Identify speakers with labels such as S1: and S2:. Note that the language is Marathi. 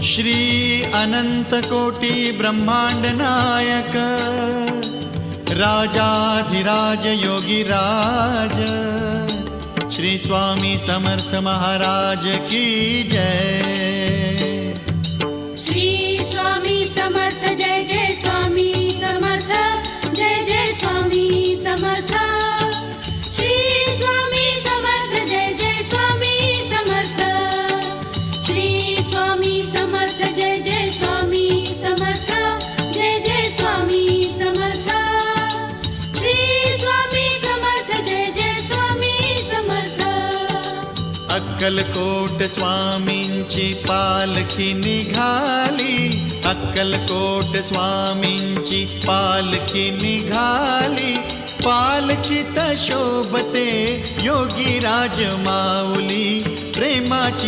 S1: श्री अनंत कोटी ब्रह्मांड नायक राजाधिराज योगीराज श्री स्वामी समर्थ महाराज की जय।
S2: श्री स्वामी समर्थ जय जय स्वामी समर्थ जय जय स्वामी समर्थ। श्री स्वामी समर्थ जय जय स्वामी समर्थ। श्री स्वामी समर्थ जय जय स्वामी समर्थ जय जय स्वामी समर्थ। श्री स्वामी समर्थ जय जय स्वामी समर्थ।
S1: अक्कलकोट स्वामींची पालखी निघाली, अक्कलकोट स्वामींची पालखी निघाली, पालखीत शोभते योगीराज माऊली प्रेमाची